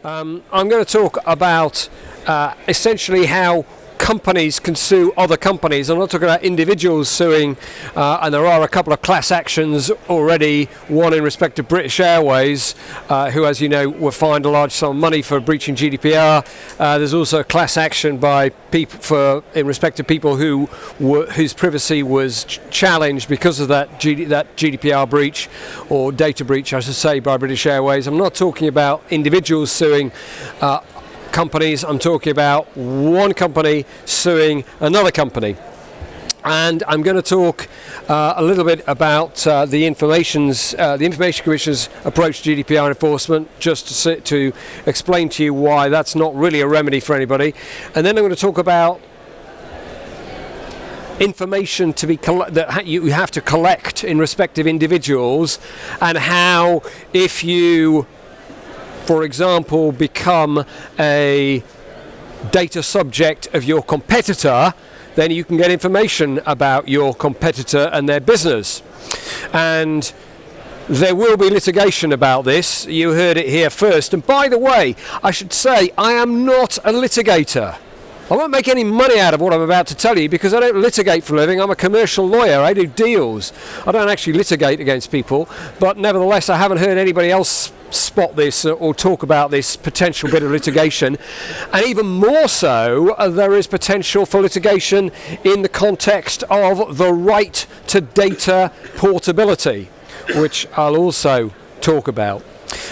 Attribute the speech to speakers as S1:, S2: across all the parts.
S1: I'm going to talk about essentially how companies can sue other companies. I'm not talking about individuals suing, and there are a couple of class actions already, one in respect to British Airways, who, as you know, were fined a large sum of money for breaching GDPR. There's also a class action by people in respect to people whose privacy was challenged because of that GDPR breach, or data breach, I should say, by British Airways. I'm not talking about individuals suing companies. I'm talking about one company suing another company, and I'm going to talk a little bit about the Information Commission's approach to GDPR enforcement, just to explain to you why that's not really a remedy for anybody, and then I'm going to talk about information that you have to collect in respect of individuals, and how, if you, for example, become a data subject of your competitor, then you can get information about your competitor and their business. And there will be litigation about this. You heard it here first. And by the way, I should say I am not a litigator. I won't make any money out of what I'm about to tell you because I don't litigate for a living. I'm a commercial lawyer. I do deals. I don't actually litigate against people. But nevertheless, I haven't heard anybody else spot this or talk about this potential bit of litigation. And even more so, there is potential for litigation in the context of the right to data portability, which I'll also talk about.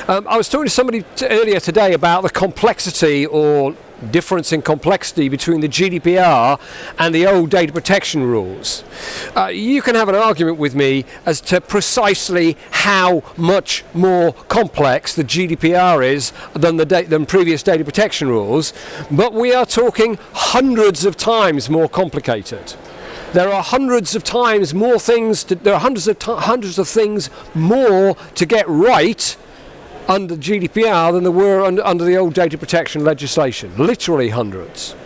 S1: I was talking to somebody earlier today about the complexity or difference in complexity between the GDPR and the old data protection rules. You can have an argument with me as to precisely how much more complex the GDPR is than previous data protection rules, but we are talking hundreds of times more complicated. There are hundreds of times more things. There are hundreds of things more to get right under GDPR than there were under the old data protection legislation, literally hundreds.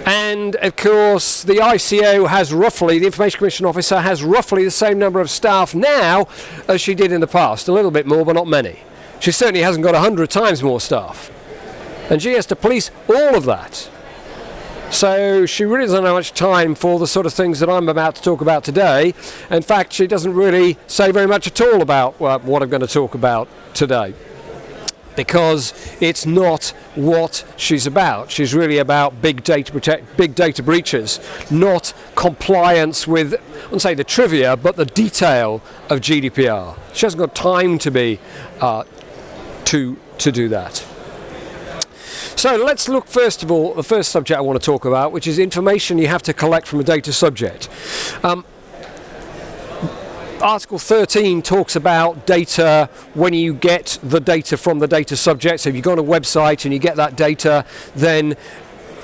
S1: And of course the ICO the Information Commission Officer, has roughly the same number of staff now as she did in the past, a little bit more but not many. She certainly hasn't got 100 times more staff, and she has to police all of that. So she really doesn't have much time for the sort of things that I'm about to talk about today. In fact, she doesn't really say very much at all about what I'm going to talk about today, because it's not what she's about. She's really about big data breaches, not compliance with, I wouldn't say the trivia, but the detail of GDPR. She hasn't got time to be to do that. So let's look first of all, the first subject I want to talk about, which is information you have to collect from a data subject. Article 13 talks about data when you get the data from the data subject. So if you go on a website and you get that data, then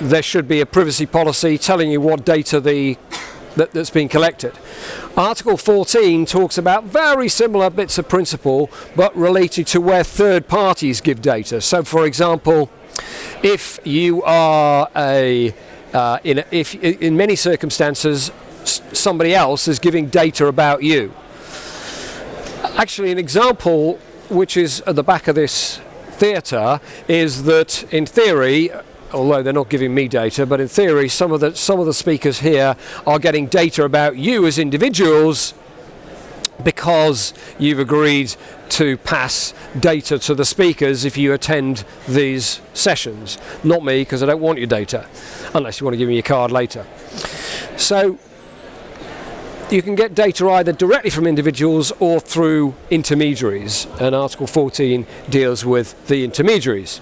S1: there should be a privacy policy telling you what data that's being collected. Article 14 talks about very similar bits of principle, but related to where third parties give data. So for example, if you are if in many circumstances somebody else is giving data about you. Actually, an example which is at the back of this theatre is that, in theory, although they're not giving me data, but in theory some of the speakers here are getting data about you as individuals because you've agreed to pass data to the speakers if you attend these sessions. Not me, because I don't want your data, unless you want to give me your card later. So you can get data either directly from individuals or through intermediaries, and Article 14 deals with the intermediaries.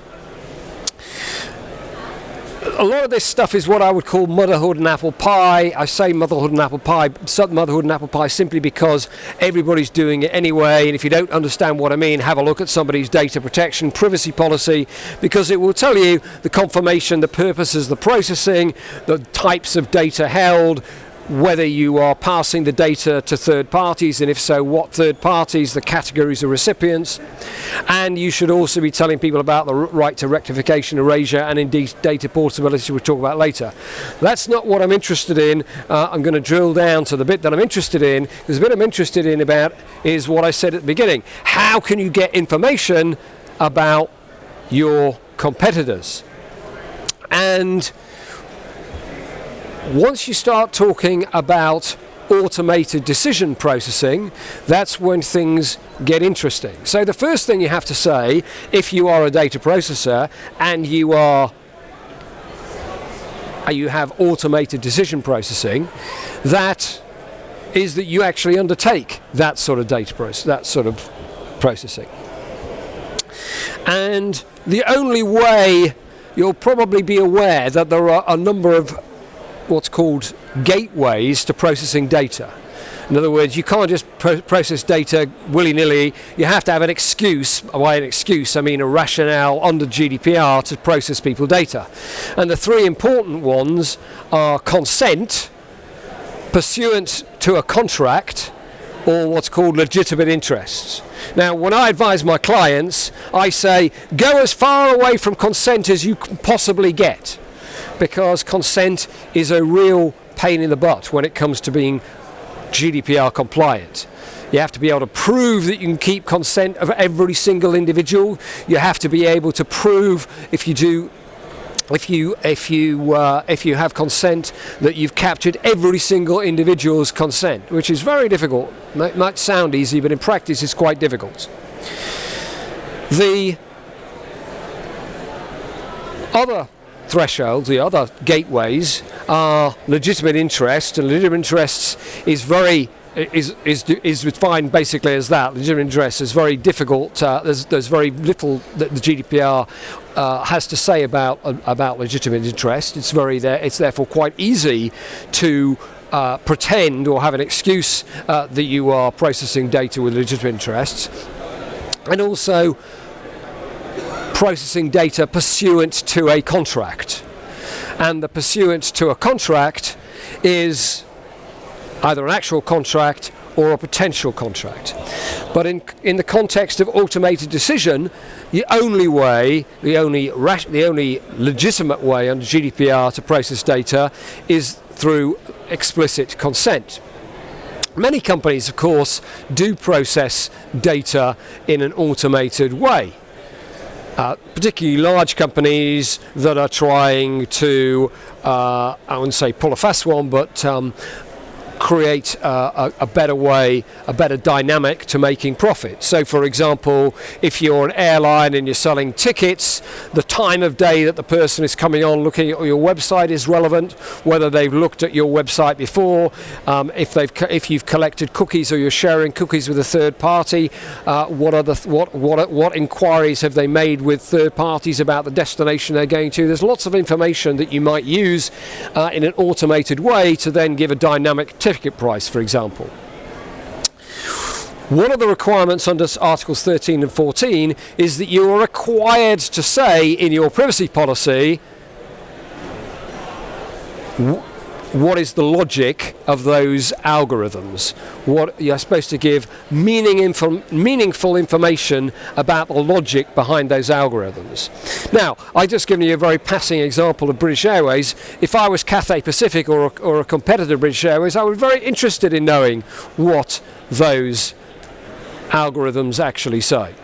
S1: A lot of this stuff is what I would call motherhood and apple pie. I say motherhood and apple pie simply because everybody's doing it anyway, and if you don't understand what I mean, have a look at somebody's data protection privacy policy, because it will tell you the confirmation, the purposes, the processing, the types of data held, whether you are passing the data to third parties, and if so, what third parties, the categories of recipients. And you should also be telling people about the right to rectification, erasure, and indeed data portability, we'll talk about later. That's not what I'm interested in. I'm going to drill down to the bit that I'm interested in, because the bit I'm interested in about is what I said at the beginning. How can you get information about your competitors. And once you start talking about automated decision processing, that's when things get interesting. So the first thing you have to say, if you are a data processor and you have automated decision processing, that is that you actually undertake that sort of processing. And the only way, you'll probably be aware that there are a number of what's called gateways to processing data. In other words, you can't just process data willy-nilly. You have to have an excuse. By an excuse, I mean a rationale under GDPR to process people's data. And the three important ones are consent, pursuant to a contract, or what's called legitimate interests. Now, when I advise my clients, I say, go as far away from consent as you can possibly get, because consent is a real pain in the butt when it comes to being GDPR compliant. You have to be able to prove that you can keep consent of every single individual. You have to be able to prove if you have consent that you've captured every single individual's consent, which is very difficult. It might sound easy, but in practice it's quite difficult. The other thresholds, the other gateways, are legitimate interest, and legitimate interests is defined basically as that. Legitimate interest is very difficult. There's very little that the GDPR has to say about legitimate interest. It's therefore quite easy to pretend or have an excuse that you are processing data with legitimate interests, and also processing data pursuant to a contract. And the pursuant to a contract is either an actual contract or a potential contract. But in the context of automated decision, the only legitimate way under GDPR to process data is through explicit consent. Many companies, of course, do process data in an automated way. Particularly large companies that are trying to, I wouldn't say pull a fast one, but create a better way, a better dynamic to making profit. So for example, if you're an airline and you're selling tickets, the time of day that the person is coming on looking at your website is relevant, whether they've looked at your website before, if you've collected cookies or you're sharing cookies with a third party, what inquiries have they made with third parties about the destination they're going to. There's lots of information that you might use in an automated way to then give a dynamic ticket price, for example. One of the requirements under Articles 13 and 14 is that you are required to say in your privacy policy what is the logic of those algorithms. What you're supposed to give meaningful information about the logic behind those algorithms. Now, I've just given you a very passing example of British Airways. If I was Cathay Pacific or a competitor of British Airways, I would be very interested in knowing what those algorithms actually say.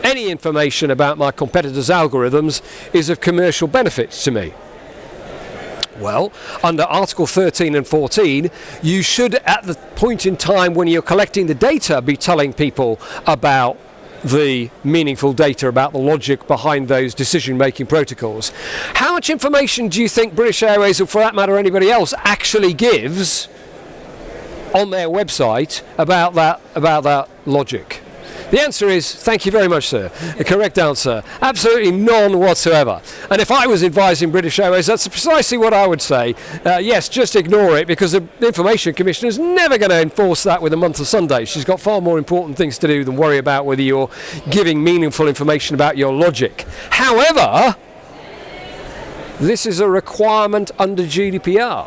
S1: Any information about my competitor's algorithms is of commercial benefit to me. Well, under Article 13 and 14, you should, at the point in time when you're collecting the data, be telling people about the meaningful data, about the logic behind those decision-making protocols. How much information do you think British Airways, or for that matter anybody else, actually gives on their website about that logic? The answer is, thank you very much, sir. The correct answer, absolutely none whatsoever. And if I was advising British Airways, that's precisely what I would say. Yes, just ignore it, because the Information Commissioner is never going to enforce that with a month of Sunday. She's got far more important things to do than worry about whether you're giving meaningful information about your logic. However, this is a requirement under GDPR.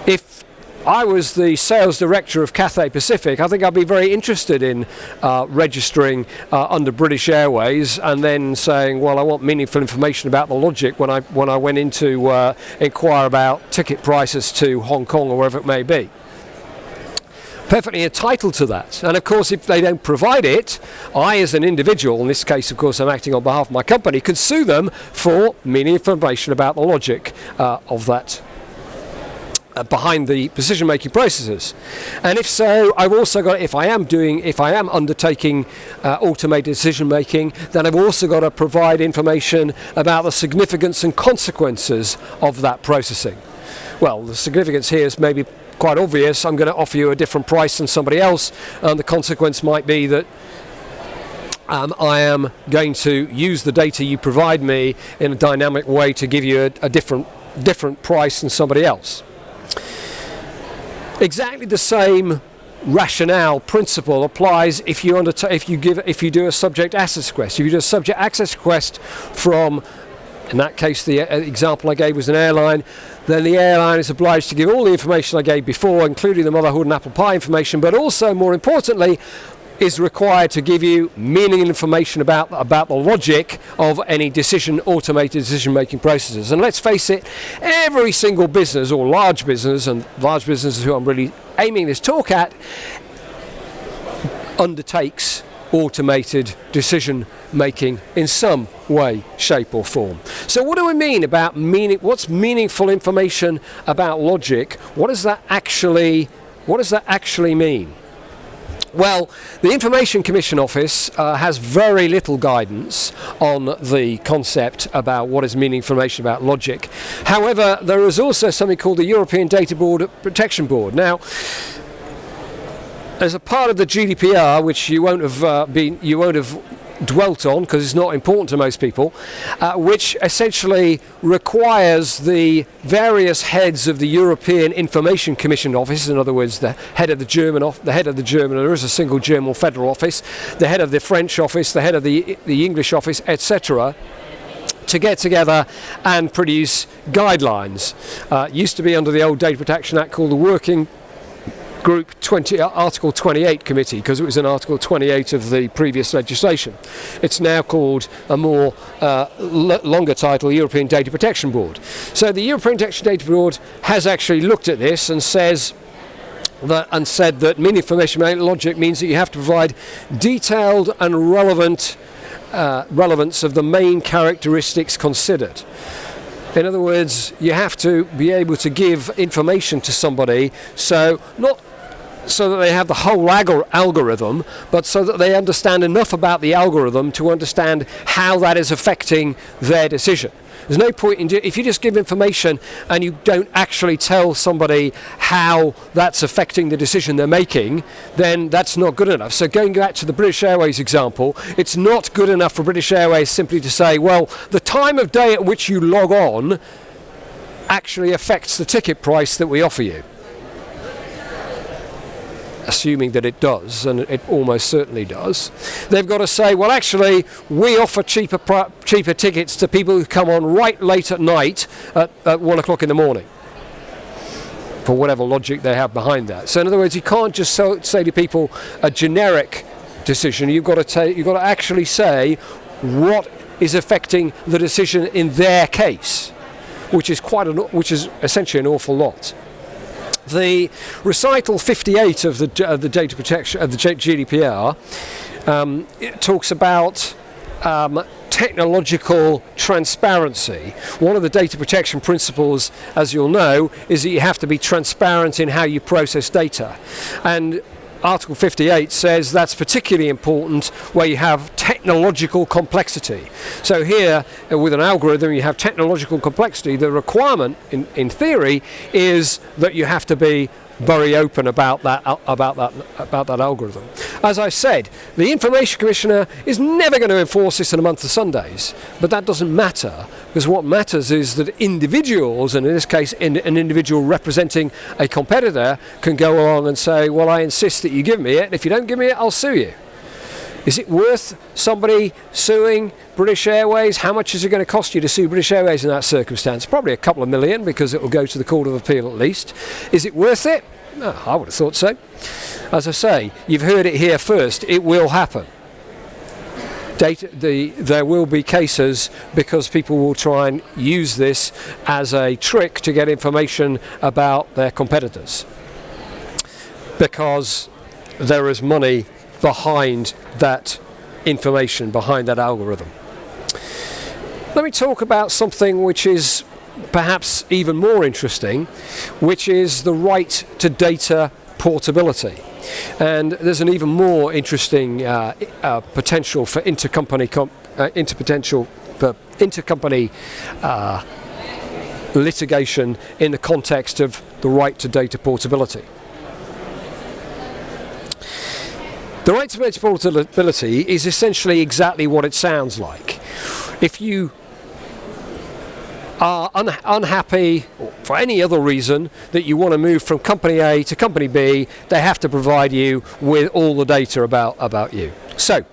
S1: If I was the sales director of Cathay Pacific, I think I'd be very interested in registering under British Airways and then saying, well, I want meaningful information about the logic when I went in to inquire about ticket prices to Hong Kong or wherever it may be. perfectly entitled to that. And of course, if they don't provide it, I as an individual, in this case of course I'm acting on behalf of my company, could sue them for meaning information about the logic of that behind the decision-making processes. And if so, I've also got, if I am undertaking automated decision-making, then I've also got to provide information about the significance and consequences of that processing. Well, the significance here is maybe quite obvious. I'm going to offer you a different price than somebody else, and the consequence might be that I am going to use the data you provide me in a dynamic way to give you a different price than somebody else. Exactly the same rationale principle applies if you do a subject access request. If you do a subject access request from, in that case the example I gave was an airline, then the airline is obliged to give all the information I gave before, including the motherhood and apple pie information, but also, more importantly, is required to give you meaning and information about the logic of any automated decision-making processes. And let's face it, every single business, or large business, and large businesses who I'm really aiming this talk at, undertakes automated decision-making in some way, shape or form. So what do we mean about what's meaningful information about logic? What does that actually mean? Well, the Information Commission Office has very little guidance on the concept about what is meaningful information about logic. However, there is also something called the European Data Protection Board. Now, as a part of the GDPR, which you won't have dwelt on because it's not important to most people, which essentially requires the various heads of the European Information Commission Office, in other words, the head of the German, there is a single German federal office, the head of the French office, the head of the English office, etc., to get together and produce guidelines. Used to be under the old Data Protection Act called the Working Group Article 28 Committee, because it was in Article 28 of the previous legislation. It's now called a more longer title, European Data Protection Board. So the European Data Board has actually looked at this and said that meaning information about logic means that you have to provide detailed and relevance of the main characteristics considered. In other words, you have to be able to give information to somebody, not so that they have the whole algorithm, but so that they understand enough about the algorithm to understand how that is affecting their decision. There's no point if you just give information and you don't actually tell somebody how that's affecting the decision they're making, then that's not good enough. So going back to the British Airways example, it's not good enough for British Airways simply to say, well, the time of day at which you log on actually affects the ticket price that we offer you. Assuming that it does, and it almost certainly does. They've got to say, well, actually, we offer cheaper tickets to people who come on right late at night at 1 o'clock in the morning, for whatever logic they have behind that. So in other words, you can't just say to people a generic decision. You've got to actually say what is affecting the decision in their case, which is essentially an awful lot. The recital 58 of the data protection of the GDPR it talks about technological transparency. One of the data protection principles, as you'll know, is that you have to be transparent in how you process data, and Article 58 says that's particularly important where you have technological complexity. So here, with an algorithm, you have technological complexity. The requirement, in theory, is that you have to be very open about that algorithm. As I said, the Information Commissioner is never going to enforce this in a month of Sundays, but that doesn't matter, because what matters is that individuals, and in this case an individual representing a competitor, can go along and say, well, I insist that you give me it, and if you don't give me it, I'll sue you. Is it worth somebody suing British Airways? How much is it going to cost you to sue British Airways in that circumstance? Probably a couple of million, because it will go to the Court of Appeal at least. Is it worth it? No, I would have thought so. As I say, you've heard it here first. It will happen. There will be cases because people will try and use this as a trick to get information about their competitors. because there is money behind that information, behind that algorithm. Let me talk about something which is perhaps even more interesting, which is the right to data portability. And there's an even more interesting potential for intercompany litigation in the context of the right to data portability. The right to data portability is essentially exactly what it sounds like. If you are unhappy, or for any other reason, that you want to move from company A to company B, they have to provide you with all the data about you. So,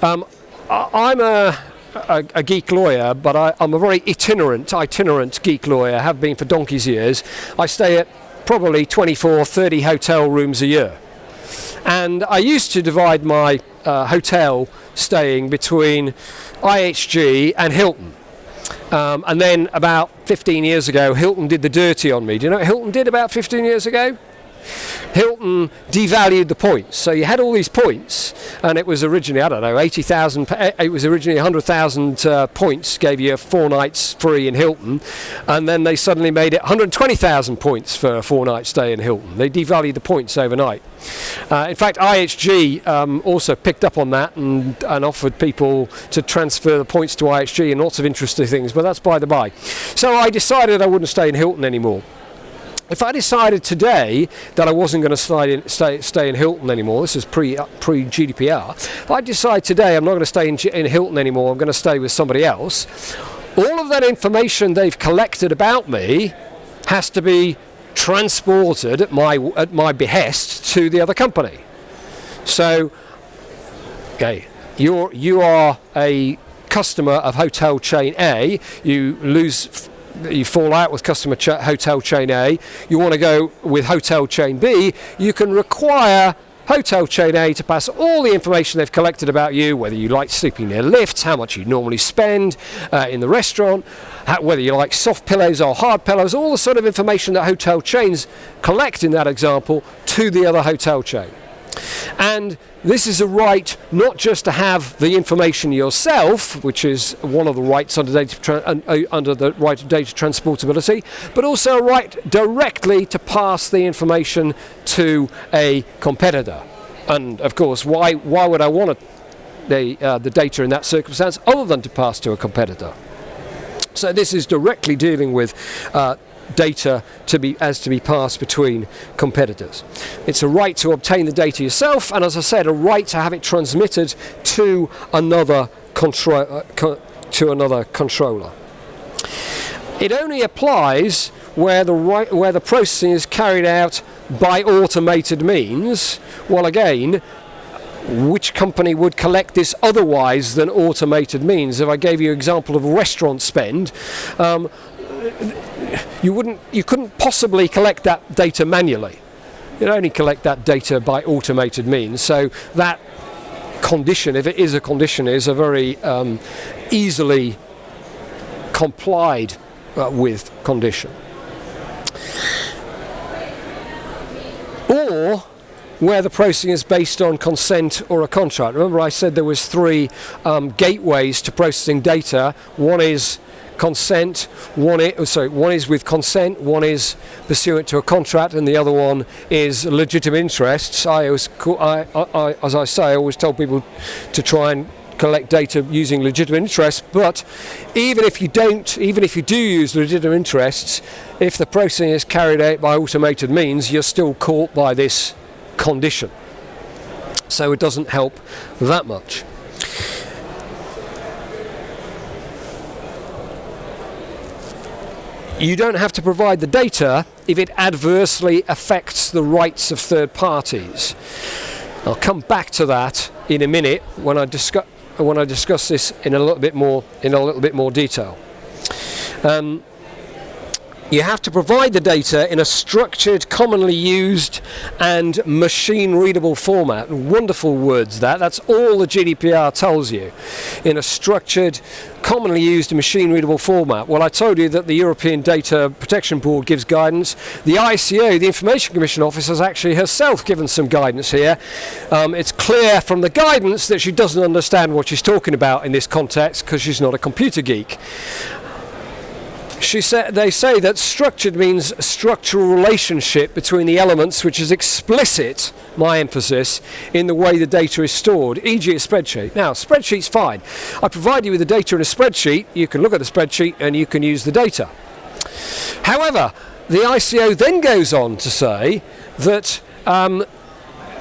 S1: I'm a geek lawyer, but I'm a very itinerant geek lawyer, have been for donkey's years. I stay at probably 24, 30 hotel rooms a year. And I used to divide my hotel staying between IHG and Hilton. And then about 15 years ago, Hilton did the dirty on me. Do you know what Hilton did about 15 years ago? Hilton devalued the points. So you had all these points, and it was originally, I don't know, 80,000, it was originally 100,000 points, gave you 4 nights free in Hilton, and then they suddenly made it 120,000 points for a 4-night stay in Hilton. They devalued the points overnight. In fact, IHG also picked up on that and offered people to transfer the points to IHG and lots of interesting things, but that's by the by. So I decided I wouldn't stay in Hilton anymore. If I decided today that I wasn't going to stay in Hilton anymore, this is pre-GDPR, if I decide today I'm not going to stay in Hilton anymore, I'm going to stay with somebody else, all of that information they've collected about me has to be transported at my behest to the other company. So, okay, you are a customer of hotel chain A, you fall out with hotel chain A, you want to go with hotel chain B, you can require hotel chain A to pass all the information they've collected about you, whether you like sleeping near lifts, how much you normally spend in the restaurant, whether you like soft pillows or hard pillows, all the sort of information that hotel chains collect in that example to the other hotel chain. And this is a right not just to have the information yourself, which is one of the rights under the right of data transportability, but also a right directly to pass the information to a competitor. And of course, why would I want the data in that circumstance other than to pass to a competitor? So this is directly dealing with data to be passed between competitors. It's a right to obtain the data yourself, and as I said, a right to have it transmitted to another controller. It only applies where the processing is carried out by automated means. Well, again, which company would collect this otherwise than automated means? If I gave you an example of restaurant spend, you couldn't possibly collect that data manually. You'd only collect that data by automated means. So that condition, if it is a condition, is a very easily complied with condition. Or where the processing is based on consent or a contract. Remember I said there was 3 gateways to processing data. One is consent, one is with consent, one is pursuant to a contract, and the other one is legitimate interests. I always tell people to try and collect data using legitimate interests, but even if you do use legitimate interests, if the processing is carried out by automated means, you're still caught by this condition. So it doesn't help that much. You don't have to provide the data if it adversely affects the rights of third parties. I'll come back to that in a minute when I discuss this in a little bit more detail. you have to provide the data in a structured, commonly used and machine-readable format. Wonderful words, that's all the GDPR tells you. In a structured, commonly used machine-readable format. Well, I told you that the European Data Protection Board gives guidance. The ICO, the Information Commission Office, has actually herself given some guidance here. It's clear from the guidance that she doesn't understand what she's talking about in this context because she's not a computer geek. They say that structured means a structural relationship between the elements which is explicit, my emphasis, in the way the data is stored, e.g. a spreadsheet. Now, spreadsheet's fine. I provide you with the data in a spreadsheet, you can look at the spreadsheet and you can use the data. However, the ICO then goes on to say that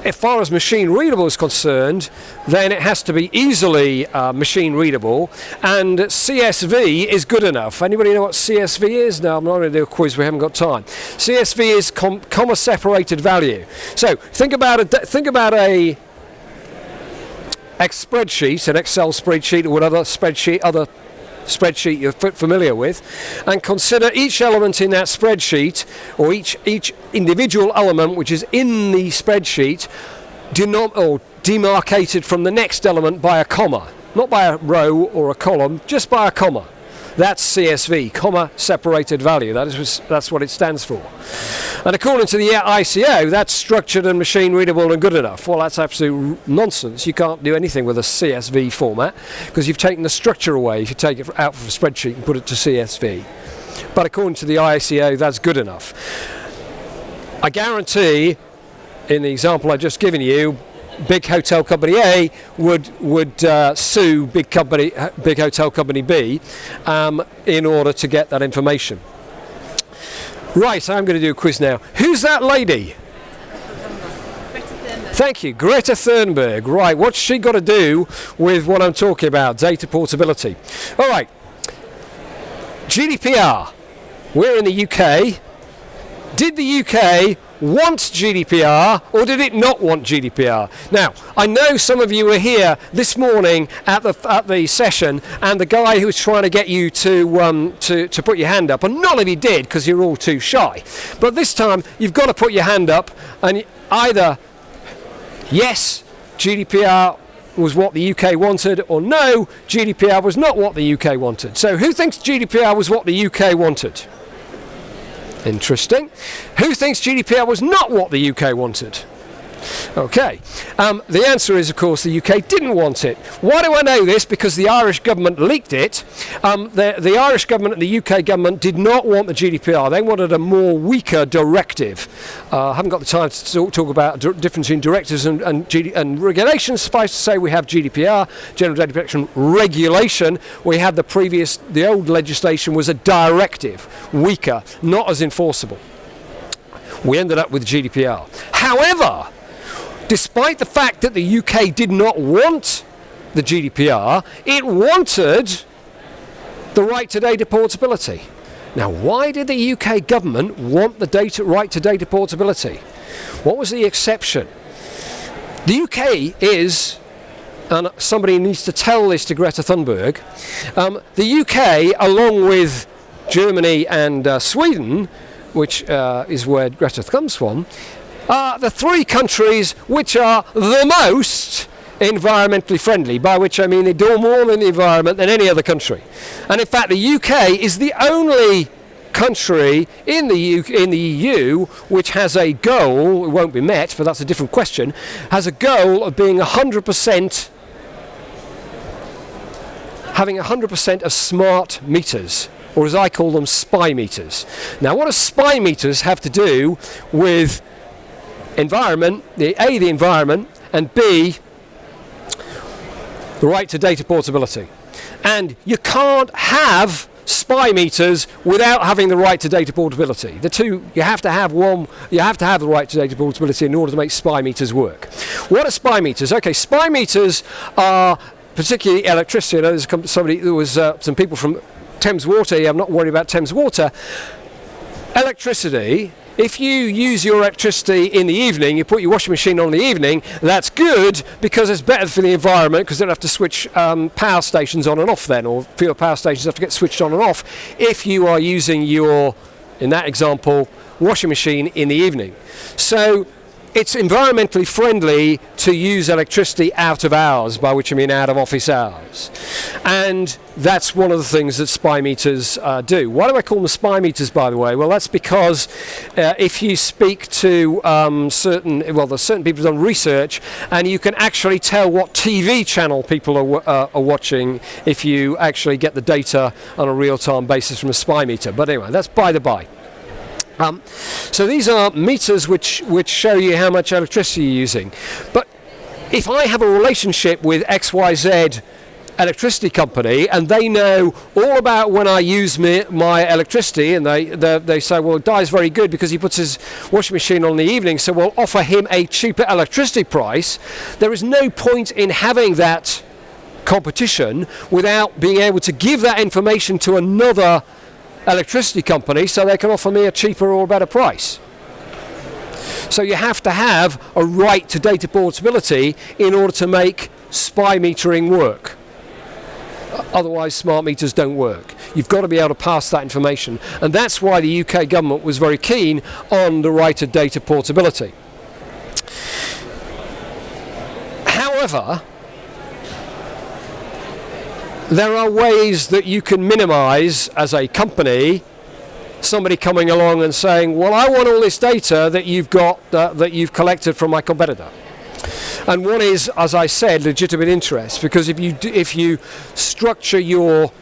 S1: as far as machine readable is concerned, then it has to be easily machine readable, and CSV is good enough. Anybody know what CSV is? No, I'm not going to do a quiz, we haven't got time. CSV is comma separated value. So think about a spreadsheet, an Excel spreadsheet or whatever spreadsheet you're familiar with, and consider each element in that spreadsheet, or each individual element which is in the spreadsheet demarcated from the next element by a comma, not by a row or a column, just by a comma. That's CSV, comma separated value. That's what it stands for. And according to the ICO, that's structured and machine readable and good enough. Well, that's absolute nonsense. You can't do anything with a CSV format because you've taken the structure away if you take it out from a spreadsheet and put it to CSV. But according to the ICO, that's good enough. I guarantee, in the example I've just given you, Big Hotel Company A would sue Big Hotel Company B in order to get that information. Right, I'm going to do a quiz now. Who's that lady? Thank you, Greta Thunberg. Right, what's she got to do with what I'm talking about, data portability? All right, GDPR. We're in the UK. Did the UK want GDPR or did it not want GDPR? Now, I know some of you were here this morning at the session, and the guy who was trying to get you to put your hand up, and none of you did because you're all too shy. But this time, you've got to put your hand up, and either yes, GDPR was what the UK wanted, or no, GDPR was not what the UK wanted. So who thinks GDPR was what the UK wanted? Interesting. Who thinks GDPR was not what the UK wanted? Okay. The answer is, of course, the UK didn't want it. Why do I know this? Because the Irish government leaked it. The Irish government and the UK government did not want the GDPR. They wanted a more weaker directive. I haven't got the time to talk about difference between directives and regulations. Suffice to say, we have GDPR, General Data Protection Regulation. We have the old legislation was a directive, weaker, not as enforceable. We ended up with GDPR. However, despite the fact that the UK did not want the GDPR, it wanted the right to data portability. Now, why did the UK government want the right to data portability? What was the exception? The UK is, and somebody needs to tell this to Greta Thunberg, the UK, along with Germany and Sweden, which is where Greta comes from, are the three countries which are the most environmentally friendly, by which I mean they do more in the environment than any other country. And in fact, the UK is the only country in the EU which has a goal, it won't be met, but that's a different question, has a goal of being 100%, having 100% of smart meters, or as I call them, spy meters. Now, what do spy meters have to do with environment, the environment, and B, the right to data portability? And you can't have spy meters without having the right to data portability. The two, you have to have one, you have to have the right to data portability in order to make spy meters work. What are spy meters? Okay, spy meters are particularly electricity. I know there was some people from Thames Water. I'm not worried about Thames Water. Electricity. If you use your electricity in the evening, you put your washing machine on in the evening, that's good because it's better for the environment because they don't have to switch power stations on and off then, or fewer power stations have to get switched on and off if you are using your in that example, washing machine in the evening. So it's environmentally friendly to use electricity out of hours, by which I mean out of office hours. And that's one of the things that SPI meters do. Why do I call them SPI meters, by the way? Well, that's because if you speak to there's certain people who've done research, and you can actually tell what TV channel people are watching if you actually get the data on a real-time basis from a SPI meter. But anyway, that's by the by. So these are meters which show you how much electricity you're using. But if I have a relationship with XYZ electricity company and they know all about when I use my electricity, and they say, well, Dai's very good because he puts his washing machine on in the evening, so we'll offer him a cheaper electricity price, there is no point in having that competition without being able to give that information to another electricity company so they can offer me a cheaper or better price. So you have to have a right to data portability in order to make SPI metering work. Otherwise smart meters don't work. You've got to be able to pass that information, and that's why the UK government was very keen on the right to data portability. However, there are ways that you can minimize, as a company, somebody coming along and saying, well, I want all this data that you've got, that you've collected from my competitor. And one is, as I said, legitimate interest, because if you structure your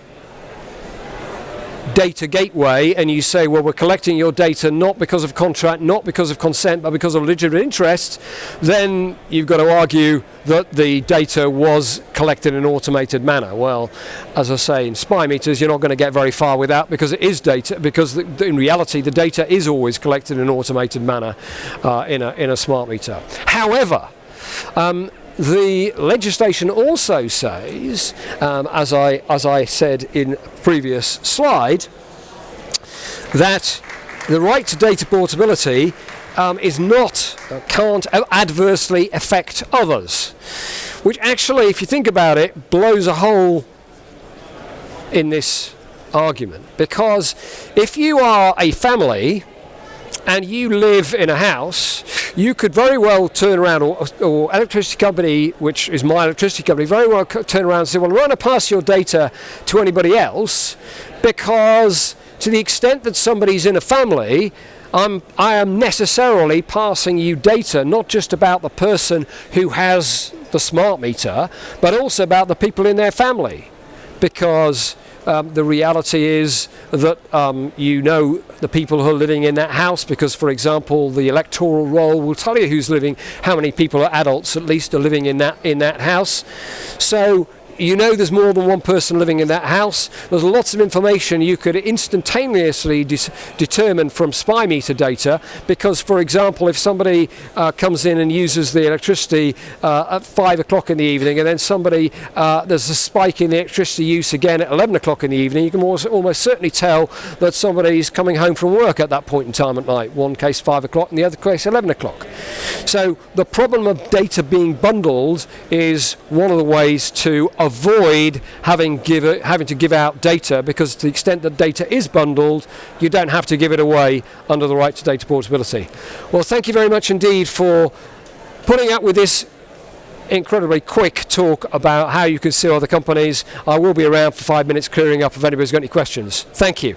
S1: data gateway and you say, well, we're collecting your data not because of contract, not because of consent, but because of legitimate interest, then you've got to argue that the data was collected in an automated manner. Well, as I say, in SPI meters, you're not going to get very far with that, because it is data, because in reality, the data is always collected in an automated manner in a smart meter. However, the legislation also says, as I said in a previous slide, that the right to data portability can't adversely affect others, which actually, if you think about it, blows a hole in this argument. Because if you are a family and you live in a house, you could very well turn around, or electricity company, which is my electricity company, very well turn around and say, well, I'm going to pass your data to anybody else, because to the extent that somebody's in a family, I am necessarily passing you data, not just about the person who has the smart meter, but also about the people in their family, because the reality is that you know the people who are living in that house, because, for example, the electoral roll will tell you who's living, how many people are adults at least are living in that house. So you know there's more than one person living in that house. There's lots of information you could instantaneously determine from SPI meter data, because, for example, if somebody comes in and uses the electricity at 5 o'clock in the evening, and then there's a spike in the electricity use again at 11 o'clock in the evening, you can almost certainly tell that somebody's coming home from work at that point in time at night. One case 5 o'clock and the other case 11 o'clock. So the problem of data being bundled is one of the ways to avoid having to give out data, because to the extent that data is bundled, you don't have to give it away under the right to data portability. Well, thank you very much indeed for putting up with this incredibly quick talk about how you can sue other companies. I will be around for 5 minutes clearing up if anybody's got any questions. Thank you.